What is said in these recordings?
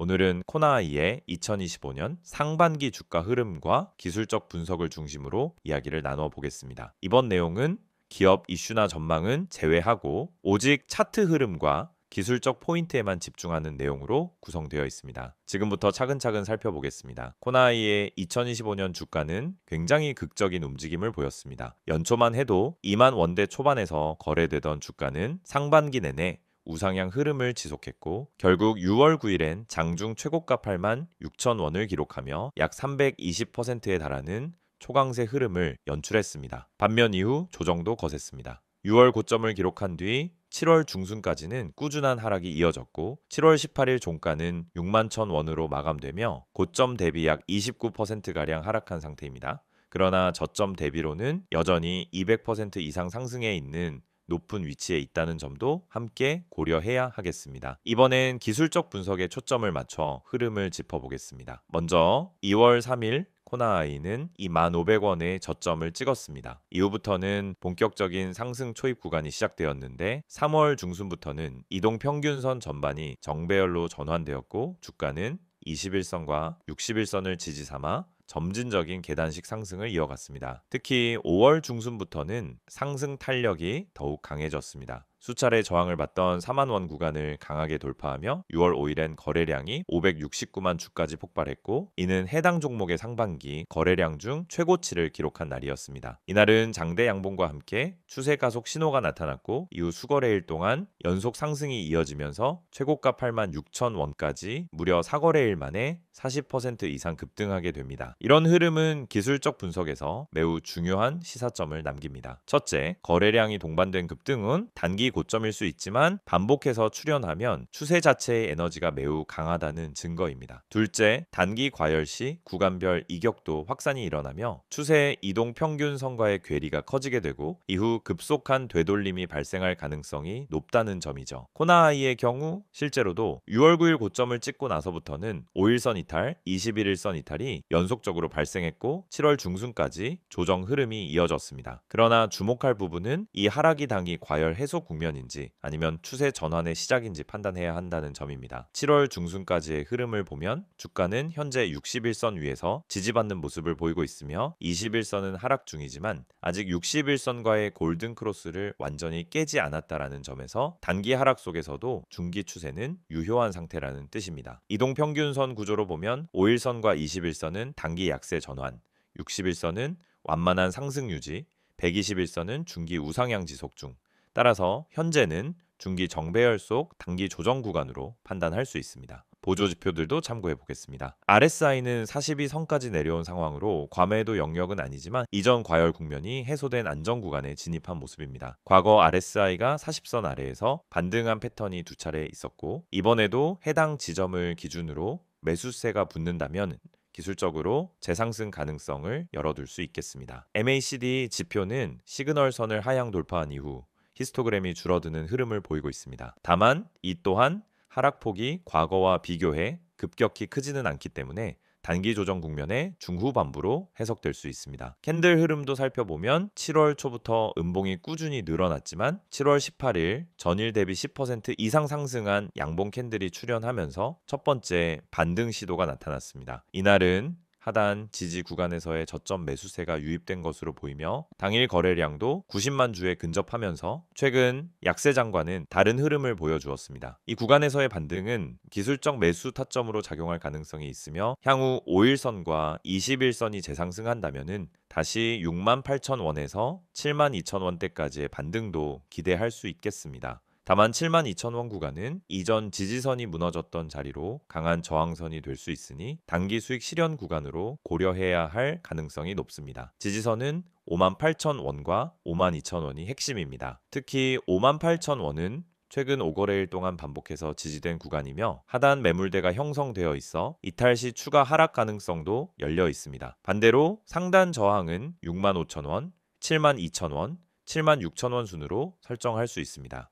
오늘은 코나아이의 2025년 상반기 주가 흐름과 기술적 분석을 중심으로 이야기를 나눠 보겠습니다. 이번 내용은 기업 이슈나 전망은 제외하고 오직 차트 흐름과 기술적 포인트에만 집중하는 내용으로 구성되어 있습니다. 지금부터 차근차근 살펴보겠습니다. 코나아이의 2025년 주가는 굉장히 극적인 움직임을 보였습니다. 연초만 해도 2만 원대 초반에서 거래되던 주가는 상반기 내내 우상향 흐름을 지속했고 결국 6월 9일엔 장중 최고가 8만 6천 원을 기록하며 약 320%에 달하는 초강세 흐름을 연출했습니다. 반면 이후 조정도 거셌습니다. 6월 고점을 기록한 뒤 7월 중순까지는 꾸준한 하락이 이어졌고 7월 18일 종가는 6만 1천 원으로 마감되며 고점 대비 약 29%가량 하락한 상태입니다. 그러나 저점 대비로는 여전히 200% 이상 상승해 있는 높은 위치에 있다는 점도 함께 고려해야 하겠습니다. 이번엔 기술적 분석에 초점을 맞춰 흐름을 짚어보겠습니다. 먼저 2월 3일 코나아이는 25,500원의 저점을 찍었습니다. 이후부터는 본격적인 상승 초입 구간이 시작되었는데 3월 중순부터는 이동 평균선 전반이 정배열로 전환되었고 주가는 21선과 61선을 지지 삼아 점진적인 계단식 상승을 이어갔습니다. 특히 5월 중순부터는 상승 탄력이 더욱 강해졌습니다. 수차례 저항을 받던 4만 원 구간을 강하게 돌파하며 6월 5일엔 거래량이 569만 주까지 폭발했고 이는 해당 종목의 상반기 거래량 중 최고치를 기록한 날이었습니다. 이날은 장대 양봉과 함께 추세 가속 신호가 나타났고 이후 수거래일 동안 연속 상승이 이어지면서 최고가 8만 6천 원까지 무려 4거래일 만에 40% 이상 급등하게 됩니다. 이런 흐름은 기술적 분석에서 매우 중요한 시사점을 남깁니다. 첫째, 거래량이 동반된 급등은 단기 고점일 수 있지만 반복해서 출현하면 추세 자체의 에너지가 매우 강하다는 증거입니다. 둘째, 단기 과열 시 구간별 이격도 확산이 일어나며 추세 이동 평균선과의 괴리가 커지게 되고 이후 급속한 되돌림이 발생할 가능성이 높다는 점이죠. 코나아이의 경우 실제로도 6월 9일 고점을 찍고 나서부터는 5일선 이탈, 21일선 이탈이 연속적으로 발생했고 7월 중순까지 조정 흐름이 이어졌습니다. 그러나 주목할 부분은 이 하락이 단기 과열 해소 국면인지 아니면 추세 전환의 시작인지 판단해야 한다는 점입니다. 7월 중순까지의 흐름을 보면 주가는 현재 61선 위에서 지지받는 모습을 보이고 있으며 21선은 하락 중이지만 아직 61선과의 골든 크로스를 완전히 깨지 않았다라는 점에서 단기 하락 속에서도 중기 추세는 유효한 상태라는 뜻입니다. 이동 평균선 구조로 보면 5일선과 21선은 단기 약세 전환, 61선은 완만한 상승 유지, 121선은 중기 우상향 지속 중. 따라서 현재는 중기 정배열 속 단기 조정 구간으로 판단할 수 있습니다. 보조 지표들도 참고해 보겠습니다. RSI는 42선까지 내려온 상황으로 과매도 영역은 아니지만 이전 과열 국면이 해소된 안정 구간에 진입한 모습입니다. 과거 RSI가 40선 아래에서 반등한 패턴이 두 차례 있었고 이번에도 해당 지점을 기준으로 매수세가 붙는다면 기술적으로 재상승 가능성을 열어둘 수 있겠습니다. MACD 지표는 시그널선을 하향 돌파한 이후 히스토그램이 줄어드는 흐름을 보이고 있습니다. 다만 이 또한 하락폭이 과거와 비교해 급격히 크지는 않기 때문에 단기 조정 국면의 중후반부로 해석될 수 있습니다. 캔들 흐름도 살펴보면 7월 초부터 음봉이 꾸준히 늘어났지만 7월 18일 전일 대비 10% 이상 상승한 양봉 캔들이 출현하면서 첫 번째 반등 시도가 나타났습니다. 이날은 하단 지지 구간에서의 저점 매수세가 유입된 것으로 보이며 당일 거래량도 90만 주에 근접하면서 최근 약세장과는 다른 흐름을 보여주었습니다. 이 구간에서의 반등은 기술적 매수 타점으로 작용할 가능성이 있으며 향후 5일선과 21선이 재상승한다면은 다시 6만 8천 원에서 7만 2천 원대까지의 반등도 기대할 수 있겠습니다. 다만 7만 2천 원 구간은 이전 지지선이 무너졌던 자리로 강한 저항선이 될 수 있으니 단기 수익 실현 구간으로 고려해야 할 가능성이 높습니다. 지지선은 5만 8천 원과 5만 2천 원이 핵심입니다. 특히 5만 8천 원은 최근 5거래일 동안 반복해서 지지된 구간이며 하단 매물대가 형성되어 있어 이탈 시 추가 하락 가능성도 열려 있습니다. 반대로 상단 저항은 6만 5천 원, 7만 2천 원, 7만 6천 원 순으로 설정할 수 있습니다.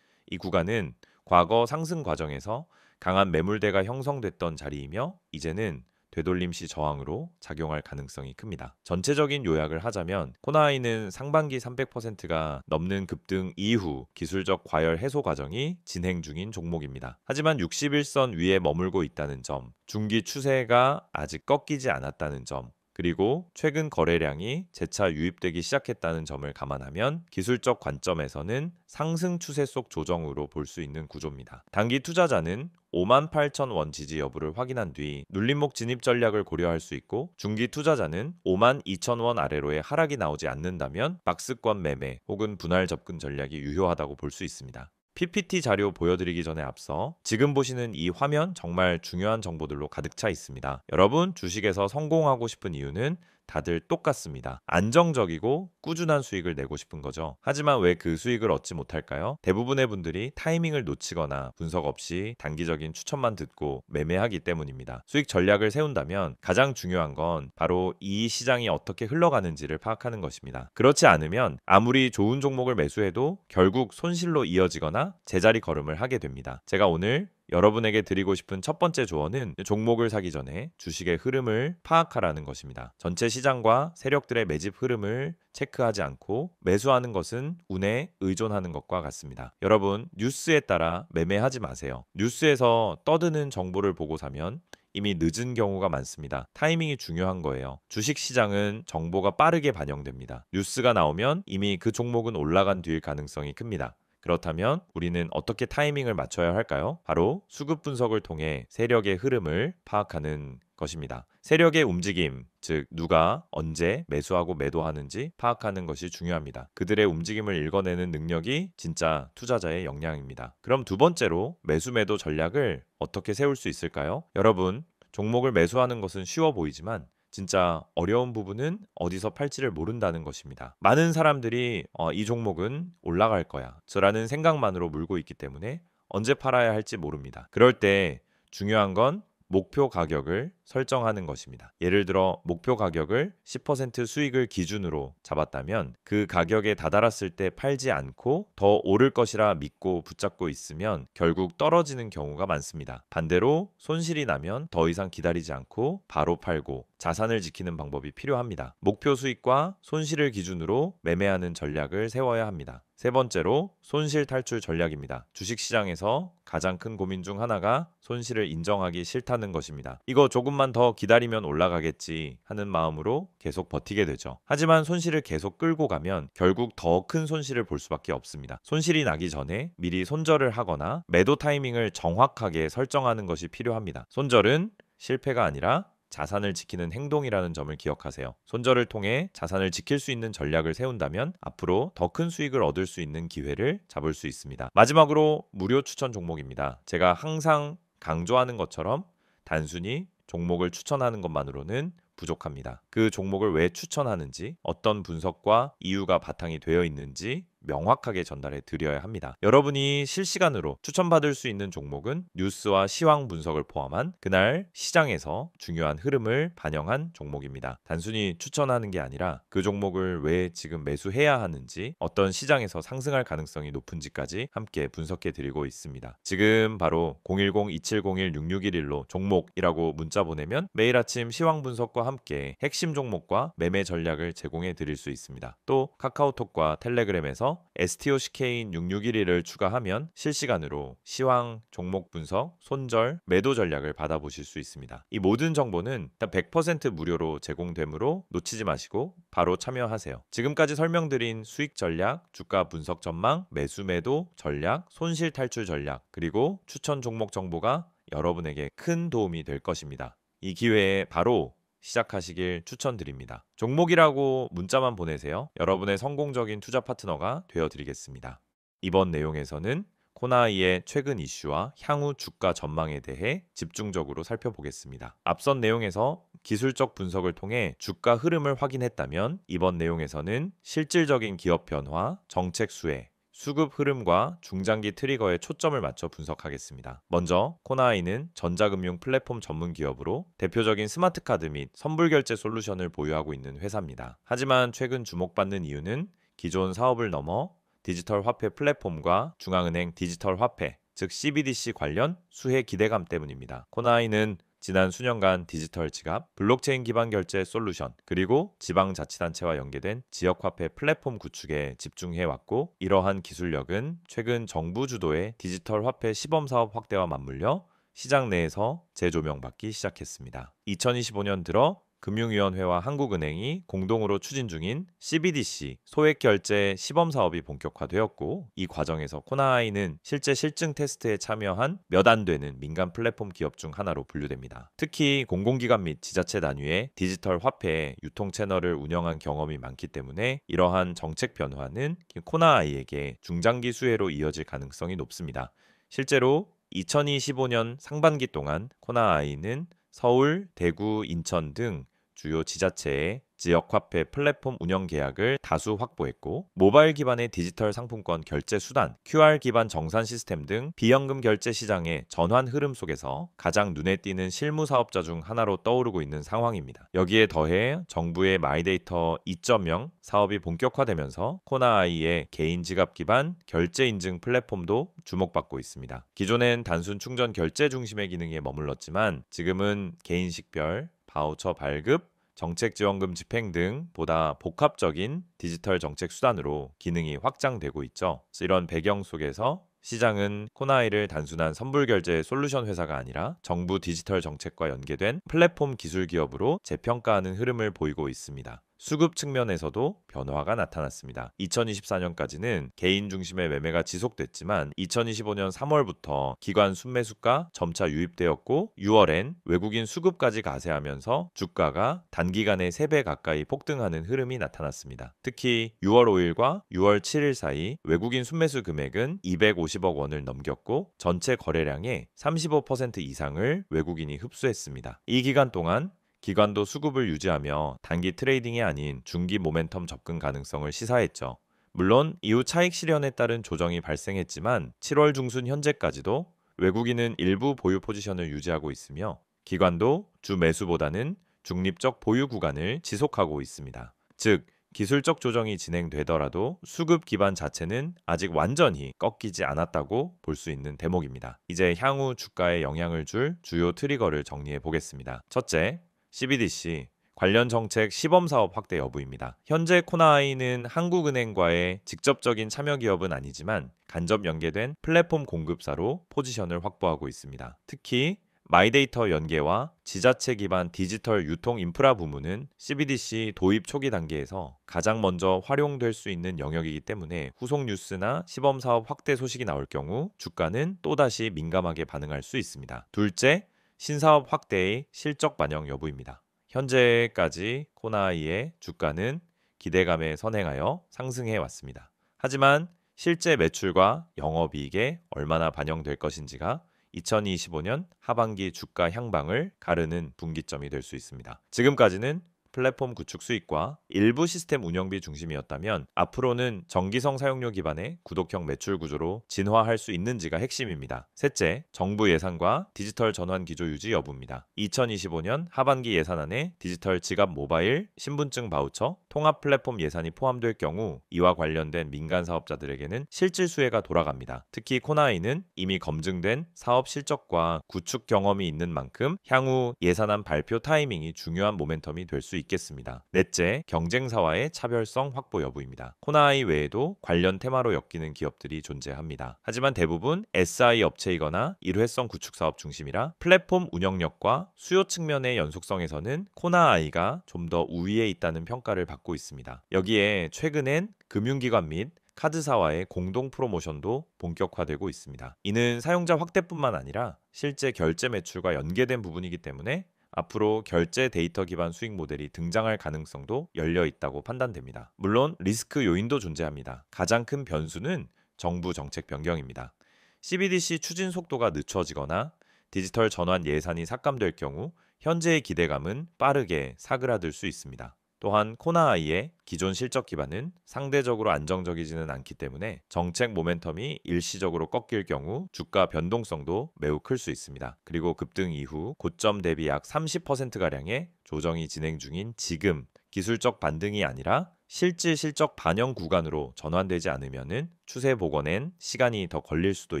이 구간은 과거 상승 과정에서 강한 매물대가 형성됐던 자리이며 이제는 되돌림 시 저항으로 작용할 가능성이 큽니다. 전체적인 요약을 하자면 코나아이는 상반기 300%가 넘는 급등 이후 기술적 과열 해소 과정이 진행 중인 종목입니다. 하지만 61선 위에 머물고 있다는 점, 중기 추세가 아직 꺾이지 않았다는 점, 그리고 최근 거래량이 재차 유입되기 시작했다는 점을 감안하면 기술적 관점에서는 상승 추세 속 조정으로 볼 수 있는 구조입니다. 단기 투자자는 58,000원 지지 여부를 확인한 뒤 눌림목 진입 전략을 고려할 수 있고, 중기 투자자는 52,000원 아래로의 하락이 나오지 않는다면 박스권 매매 혹은 분할 접근 전략이 유효하다고 볼 수 있습니다. PPT 자료 보여드리기 전에 앞서 지금 보시는 이 화면 정말 중요한 정보들로 가득 차 있습니다. 여러분, 주식에서 성공하고 싶은 이유는 다들 똑같습니다. 안정적이고 꾸준한 수익을 내고 싶은 거죠. 하지만 왜 그 수익을 얻지 못할까요? 대부분의 분들이 타이밍을 놓치거나 분석 없이 단기적인 추천만 듣고 매매하기 때문입니다. 수익 전략을 세운다면 가장 중요한 건 바로 이 시장이 어떻게 흘러가는지를 파악하는 것입니다. 그렇지 않으면 아무리 좋은 종목을 매수해도 결국 손실로 이어지거나 제자리 걸음을 하게 됩니다. 제가 오늘 여러분에게 드리고 싶은 첫 번째 조언은 종목을 사기 전에 주식의 흐름을 파악하라는 것입니다. 전체 시장과 세력들의 매집 흐름을 체크하지 않고 매수하는 것은 운에 의존하는 것과 같습니다. 여러분, 뉴스에 따라 매매하지 마세요. 뉴스에서 떠드는 정보를 보고 사면 이미 늦은 경우가 많습니다. 타이밍이 중요한 거예요. 주식 시장은 정보가 빠르게 반영됩니다. 뉴스가 나오면 이미 그 종목은 올라간 뒤일 가능성이 큽니다. 그렇다면 우리는 어떻게 타이밍을 맞춰야 할까요? 바로 수급 분석을 통해 세력의 흐름을 파악하는 것입니다. 세력의 움직임, 즉 누가 언제 매수하고 매도하는지 파악하는 것이 중요합니다. 그들의 움직임을 읽어내는 능력이 진짜 투자자의 역량입니다. 그럼 두 번째로 매수 매도 전략을 어떻게 세울 수 있을까요? 여러분, 종목을 매수하는 것은 쉬워 보이지만 진짜 어려운 부분은 어디서 팔지를 모른다는 것입니다. 많은 사람들이 이 종목은 올라갈 거야 라는 생각만으로 물고 있기 때문에 언제 팔아야 할지 모릅니다. 그럴 때 중요한 건 목표 가격을 설정하는 것입니다. 예를 들어 목표 가격을 10% 수익을 기준으로 잡았다면 그 가격에 다다랐을 때 팔지 않고 더 오를 것이라 믿고 붙잡고 있으면 결국 떨어지는 경우가 많습니다. 반대로 손실이 나면 더 이상 기다리지 않고 바로 팔고 자산을 지키는 방법이 필요합니다. 목표 수익과 손실을 기준으로 매매하는 전략을 세워야 합니다. 세 번째로 손실 탈출 전략입니다. 주식시장에서 가장 큰 고민 중 하나가 손실을 인정하기 싫다는 것입니다. 이거 조금만 더 기다리면 올라가겠지 하는 마음으로 계속 버티게 되죠. 하지만 손실을 계속 끌고 가면 결국 더 큰 손실을 볼 수밖에 없습니다. 손실이 나기 전에 미리 손절을 하거나 매도 타이밍을 정확하게 설정하는 것이 필요합니다. 손절은 실패가 아니라 자산을 지키는 행동이라는 점을 기억하세요. 손절을 통해 자산을 지킬 수 있는 전략을 세운다면 앞으로 더 큰 수익을 얻을 수 있는 기회를 잡을 수 있습니다. 마지막으로 무료 추천 종목입니다. 제가 항상 강조하는 것처럼 단순히 종목을 추천하는 것만으로는 부족합니다. 그 종목을 왜 추천하는지, 어떤 분석과 이유가 바탕이 되어 있는지 명확하게 전달해 드려야 합니다. 여러분이 실시간으로 추천받을 수 있는 종목은 뉴스와 시황 분석을 포함한 그날 시장에서 중요한 흐름을 반영한 종목입니다. 단순히 추천하는 게 아니라 그 종목을 왜 지금 매수해야 하는지, 어떤 시장에서 상승할 가능성이 높은지까지 함께 분석해 드리고 있습니다. 지금 바로 010-2701-6611로 종목이라고 문자 보내면 매일 아침 시황 분석과 함께 핵심 종목과 매매 전략을 제공해 드릴 수 있습니다. 또 카카오톡과 텔레그램에서 STOCK인 6611을 추가하면 실시간으로 시황, 종목 분석, 손절, 매도 전략을 받아보실 수 있습니다. 이 모든 정보는 100% 무료로 제공되므로 놓치지 마시고 바로 참여하세요. 지금까지 설명드린 수익 전략, 주가 분석 전망, 매수 매도 전략, 손실 탈출 전략, 그리고 추천 종목 정보가 여러분에게 큰 도움이 될 것입니다. 이 기회에 바로 시작하시길 추천드립니다. 종목이라고 문자만 보내세요. 여러분의 성공적인 투자 파트너가 되어드리겠습니다. 이번 내용에서는 코나아이의 최근 이슈와 향후 주가 전망에 대해 집중적으로 살펴보겠습니다. 앞선 내용에서 기술적 분석을 통해 주가 흐름을 확인했다면 이번 내용에서는 실질적인 기업 변화, 정책 수혜, 수급 흐름과 중장기 트리거에 초점을 맞춰 분석하겠습니다. 먼저 코나아이는 전자금융 플랫폼 전문 기업으로 대표적인 스마트카드 및 선불결제 솔루션을 보유하고 있는 회사입니다. 하지만 최근 주목받는 이유는 기존 사업을 넘어 디지털 화폐 플랫폼과 중앙은행 디지털 화폐, 즉 CBDC 관련 수혜 기대감 때문입니다. 코나아이는 지난 수년간 디지털 지갑, 블록체인 기반 결제 솔루션, 그리고 지방자치단체와 연계된 지역화폐 플랫폼 구축에 집중해왔고, 이러한 기술력은 최근 정부 주도의 디지털 화폐 시범사업 확대와 맞물려 시장 내에서 재조명받기 시작했습니다. 2025년 들어 금융위원회와 한국은행이 공동으로 추진 중인 CBDC 소액결제 시범사업이 본격화되었고, 이 과정에서 코나아이는 실제 실증 테스트에 참여한 몇 안 되는 민간 플랫폼 기업 중 하나로 분류됩니다. 특히 공공기관 및 지자체 단위의 디지털 화폐 유통 채널을 운영한 경험이 많기 때문에 이러한 정책 변화는 코나아이에게 중장기 수혜로 이어질 가능성이 높습니다. 실제로 2025년 상반기 동안 코나아이는 서울, 대구, 인천 등 주요 지자체의 지역화폐 플랫폼 운영 계약을 다수 확보했고, 모바일 기반의 디지털 상품권 결제 수단, QR 기반 정산 시스템 등 비연금 결제 시장의 전환 흐름 속에서 가장 눈에 띄는 실무 사업자 중 하나로 떠오르고 있는 상황입니다. 여기에 더해 정부의 마이데이터 2.0 사업이 본격화되면서 코나아이의 개인 지갑 기반 결제 인증 플랫폼도 주목받고 있습니다. 기존엔 단순 충전 결제 중심의 기능에 머물렀지만 지금은 개인 식별, 바우처 발급, 정책지원금 집행 등 보다 복합적인 디지털 정책 수단으로 기능이 확장되고 있죠. 이런 배경 속에서 시장은 코나아이를 단순한 선불 결제 솔루션 회사가 아니라 정부 디지털 정책과 연계된 플랫폼 기술 기업으로 재평가하는 흐름을 보이고 있습니다. 수급 측면에서도 변화가 나타났습니다. 2024년까지는 개인 중심의 매매가 지속됐지만 2025년 3월부터 기관 순매수가 점차 유입되었고, 6월엔 외국인 수급까지 가세하면서 주가가 단기간에 3배 가까이 폭등하는 흐름이 나타났습니다. 특히 6월 5일과 6월 7일 사이 외국인 순매수 금액은 250억 원을 넘겼고, 전체 거래량의 35% 이상을 외국인이 흡수했습니다. 이 기간 동안 기관도 수급을 유지하며 단기 트레이딩이 아닌 중기 모멘텀 접근 가능성을 시사했죠. 물론 이후 차익 실현에 따른 조정이 발생했지만 7월 중순 현재까지도 외국인은 일부 보유 포지션을 유지하고 있으며, 기관도 주 매수보다는 중립적 보유 구간을 지속하고 있습니다. 즉, 기술적 조정이 진행되더라도 수급 기반 자체는 아직 완전히 꺾이지 않았다고 볼 수 있는 대목입니다. 이제 향후 주가에 영향을 줄 주요 트리거를 정리해 보겠습니다. 첫째, CBDC 관련 정책 시범사업 확대 여부입니다. 현재 코나아이는 한국은행과의 직접적인 참여 기업은 아니지만 간접 연계된 플랫폼 공급사로 포지션을 확보하고 있습니다. 특히 마이데이터 연계와 지자체 기반 디지털 유통 인프라 부문은 CBDC 도입 초기 단계에서 가장 먼저 활용될 수 있는 영역이기 때문에 후속 뉴스나 시범사업 확대 소식이 나올 경우 주가는 또다시 민감하게 반응할 수 있습니다. 둘째, 신사업 확대의 실적 반영 여부입니다. 현재까지 코나아이의 주가는 기대감에 선행하여 상승해 왔습니다. 하지만 실제 매출과 영업이익에 얼마나 반영될 것인지가 2025년 하반기 주가 향방을 가르는 분기점이 될 수 있습니다. 지금까지는 플랫폼 구축 수익과 일부 시스템 운영비 중심이었다면 앞으로는 정기성 사용료 기반의 구독형 매출 구조로 진화할 수 있는지가 핵심입니다. 셋째, 정부 예산과 디지털 전환 기조 유지 여부입니다. 2025년 하반기 예산안에 디지털 지갑 모바일, 신분증 바우처, 통합 플랫폼 예산이 포함될 경우 이와 관련된 민간 사업자들에게는 실질 수혜가 돌아갑니다. 특히 코나아이는 이미 검증된 사업 실적과 구축 경험이 있는 만큼 향후 예산안 발표 타이밍이 중요한 모멘텀이 될 수 있겠습니다. 넷째, 경쟁사와의 차별성 확보 여부입니다. 코나아이 외에도 관련 테마로 엮이는 기업들이 존재합니다. 하지만 대부분 SI 업체이거나 일회성 구축 사업 중심이라 플랫폼 운영력과 수요 측면의 연속성에서는 코나아이가 좀 더 우위에 있다는 평가를 받고 있습니다. 여기에 최근엔 금융기관 및 카드사와의 공동 프로모션도 본격화되고 있습니다. 이는 사용자 확대뿐만 아니라 실제 결제 매출과 연계된 부분이기 때문에 앞으로 결제 데이터 기반 수익 모델이 등장할 가능성도 열려 있다고 판단됩니다. 물론 리스크 요인도 존재합니다. 가장 큰 변수는 정부 정책 변경입니다. CBDC 추진 속도가 늦춰지거나 디지털 전환 예산이 삭감될 경우 현재의 기대감은 빠르게 사그라들 수 있습니다. 또한 코나아이의 기존 실적 기반은 상대적으로 안정적이지는 않기 때문에 정책 모멘텀이 일시적으로 꺾일 경우 주가 변동성도 매우 클 수 있습니다. 그리고 급등 이후 고점 대비 약 30%가량의 조정이 진행 중인 지금 기술적 반등이 아니라 실질 실적 반영 구간으로 전환되지 않으면은 추세 복원엔 시간이 더 걸릴 수도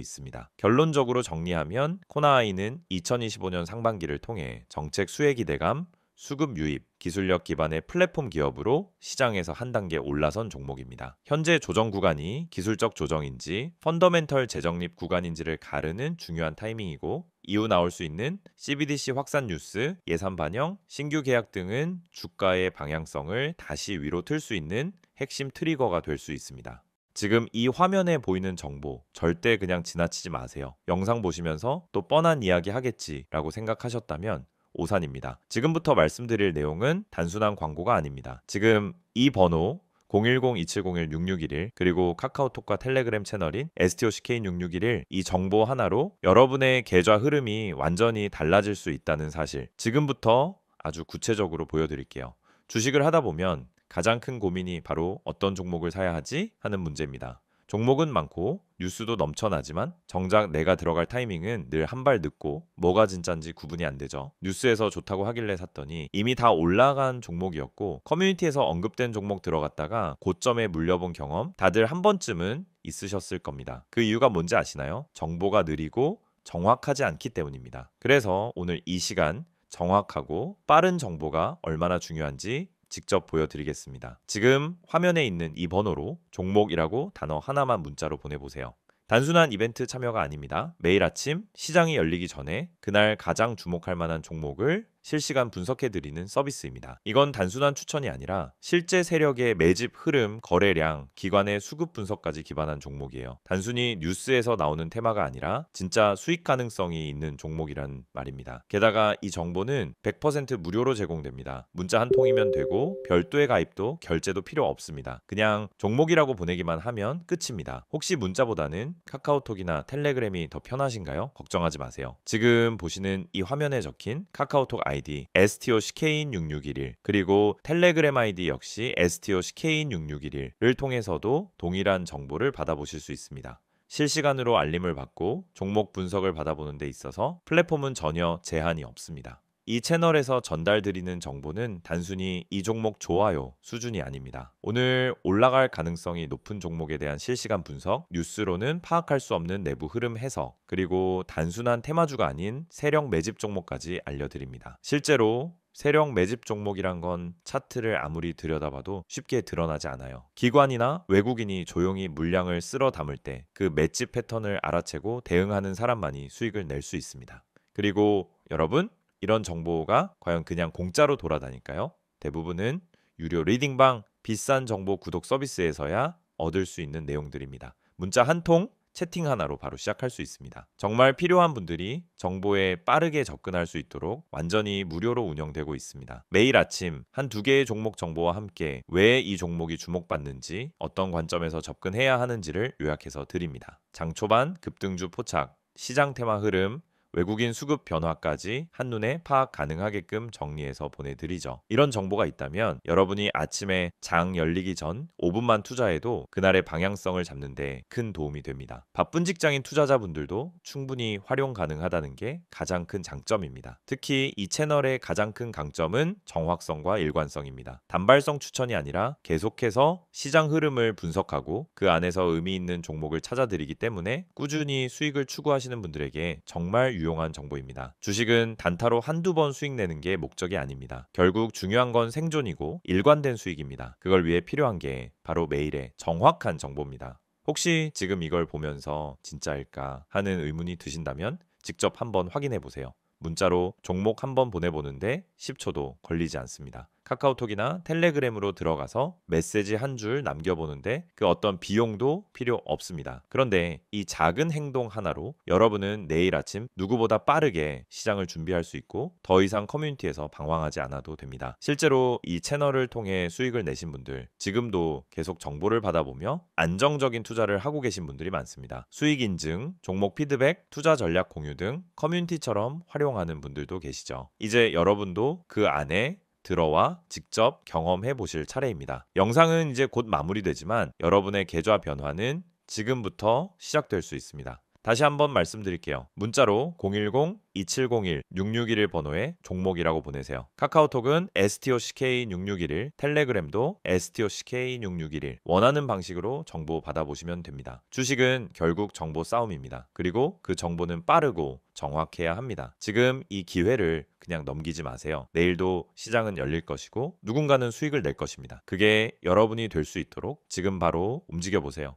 있습니다. 결론적으로 정리하면 코나아이는 2025년 상반기를 통해 정책 수혜 기대감, 수급 유입, 기술력 기반의 플랫폼 기업으로 시장에서 한 단계 올라선 종목입니다. 현재 조정 구간이 기술적 조정인지 펀더멘털 재정립 구간인지를 가르는 중요한 타이밍이고, 이후 나올 수 있는 CBDC 확산 뉴스, 예산 반영, 신규 계약 등은 주가의 방향성을 다시 위로 틀 수 있는 핵심 트리거가 될 수 있습니다. 지금 이 화면에 보이는 정보 절대 그냥 지나치지 마세요. 영상 보시면서 또 뻔한 이야기 하겠지라고 생각하셨다면 오산입니다. 지금부터 말씀드릴 내용은 단순한 광고가 아닙니다. 지금 이 번호 010-2701-6611 그리고 카카오톡과 텔레그램 채널인 STOCK인6611 이 정보 하나로 여러분의 계좌 흐름이 완전히 달라질 수 있다는 사실, 지금부터 아주 구체적으로 보여드릴게요. 주식을 하다 보면 가장 큰 고민이 바로 어떤 종목을 사야 하지 하는 문제입니다. 종목은 많고 뉴스도 넘쳐나지만 정작 내가 들어갈 타이밍은 늘 한 발 늦고 뭐가 진짠지 구분이 안 되죠. 뉴스에서 좋다고 하길래 샀더니 이미 다 올라간 종목이었고, 커뮤니티에서 언급된 종목 들어갔다가 고점에 물려본 경험 다들 한 번쯤은 있으셨을 겁니다. 그 이유가 뭔지 아시나요? 정보가 느리고 정확하지 않기 때문입니다. 그래서 오늘 이 시간 정확하고 빠른 정보가 얼마나 중요한지 직접 보여드리겠습니다. 지금 화면에 있는 이 번호로 종목이라고 단어 하나만 문자로 보내보세요. 단순한 이벤트 참여가 아닙니다. 매일 아침 시장이 열리기 전에 그날 가장 주목할 만한 종목을 실시간 분석해드리는 서비스입니다. 이건 단순한 추천이 아니라 실제 세력의 매집 흐름, 거래량, 기관의 수급 분석까지 기반한 종목이에요. 단순히 뉴스에서 나오는 테마가 아니라 진짜 수익 가능성이 있는 종목이란 말입니다. 게다가 이 정보는 100% 무료로 제공됩니다. 문자 한 통이면 되고 별도의 가입도 결제도 필요 없습니다. 그냥 종목이라고 보내기만 하면 끝입니다. 혹시 문자보다는 카카오톡이나 텔레그램이 더 편하신가요? 걱정하지 마세요. 지금 보시는 이 화면에 적힌 카카오톡 아이디 STOCK인6611 그리고 텔레그램 아이디 역시 STOCK인6611을 통해서도 동일한 정보를 받아보실 수 있습니다. 실시간으로 알림을 받고 종목 분석을 받아보는 데 있어서 플랫폼은 전혀 제한이 없습니다. 이 채널에서 전달드리는 정보는 단순히 이 종목 좋아요 수준이 아닙니다. 오늘 올라갈 가능성이 높은 종목에 대한 실시간 분석, 뉴스로는 파악할 수 없는 내부 흐름 해석, 그리고 단순한 테마주가 아닌 세력 매집 종목까지 알려드립니다. 실제로 세력 매집 종목이란 건 차트를 아무리 들여다봐도 쉽게 드러나지 않아요. 기관이나 외국인이 조용히 물량을 쓸어 담을 때 그 매집 패턴을 알아채고 대응하는 사람만이 수익을 낼 수 있습니다. 그리고 여러분, 이런 정보가 과연 그냥 공짜로 돌아다닐까요? 대부분은 유료 리딩방, 비싼 정보 구독 서비스에서야 얻을 수 있는 내용들입니다. 문자 한 통, 채팅 하나로 바로 시작할 수 있습니다. 정말 필요한 분들이 정보에 빠르게 접근할 수 있도록 완전히 무료로 운영되고 있습니다. 매일 아침 한두 개의 종목 정보와 함께 왜 이 종목이 주목받는지, 어떤 관점에서 접근해야 하는지를 요약해서 드립니다. 장 초반 급등주 포착, 시장 테마 흐름, 외국인 수급 변화까지 한눈에 파악 가능하게끔 정리해서 보내드리죠. 이런 정보가 있다면 여러분이 아침에 장 열리기 전 5분만 투자해도 그날의 방향성을 잡는 데 큰 도움이 됩니다. 바쁜 직장인 투자자분들도 충분히 활용 가능하다는 게 가장 큰 장점입니다. 특히 이 채널의 가장 큰 강점은 정확성과 일관성입니다. 단발성 추천이 아니라 계속해서 시장 흐름을 분석하고 그 안에서 의미 있는 종목을 찾아드리기 때문에 꾸준히 수익을 추구하시는 분들에게 정말 유용한 정보입니다. 주식은 단타로 한두 번 수익 내는 게 목적이 아닙니다. 결국 중요한 건 생존이고 일관된 수익입니다. 그걸 위해 필요한 게 바로 매일의 정확한 정보입니다. 혹시 지금 이걸 보면서 진짜일까 하는 의문이 드신다면 직접 한번 확인해 보세요. 문자로 종목 한번 보내보는데 10초도 걸리지 않습니다. 카카오톡이나 텔레그램으로 들어가서 메시지 한 줄 남겨보는데 그 어떤 비용도 필요 없습니다. 그런데 이 작은 행동 하나로 여러분은 내일 아침 누구보다 빠르게 시장을 준비할 수 있고 더 이상 커뮤니티에서 방황하지 않아도 됩니다. 실제로 이 채널을 통해 수익을 내신 분들, 지금도 계속 정보를 받아보며 안정적인 투자를 하고 계신 분들이 많습니다. 수익 인증, 종목 피드백, 투자 전략 공유 등 커뮤니티처럼 활용하는 분들도 계시죠. 이제 여러분도 그 안에 들어와 직접 경험해 보실 차례입니다. 영상은 이제 곧 마무리되지만 여러분의 계좌 변화는 지금부터 시작될 수 있습니다. 다시 한번 말씀드릴게요. 문자로 010-2701-6611 번호에 종목이라고 보내세요. 카카오톡은 STOCK6611, 텔레그램도 STOCK6611 원하는 방식으로 정보 받아보시면 됩니다. 주식은 결국 정보 싸움입니다. 그리고 그 정보는 빠르고 정확해야 합니다. 지금 이 기회를 그냥 넘기지 마세요. 내일도 시장은 열릴 것이고 누군가는 수익을 낼 것입니다. 그게 여러분이 될 수 있도록 지금 바로 움직여 보세요.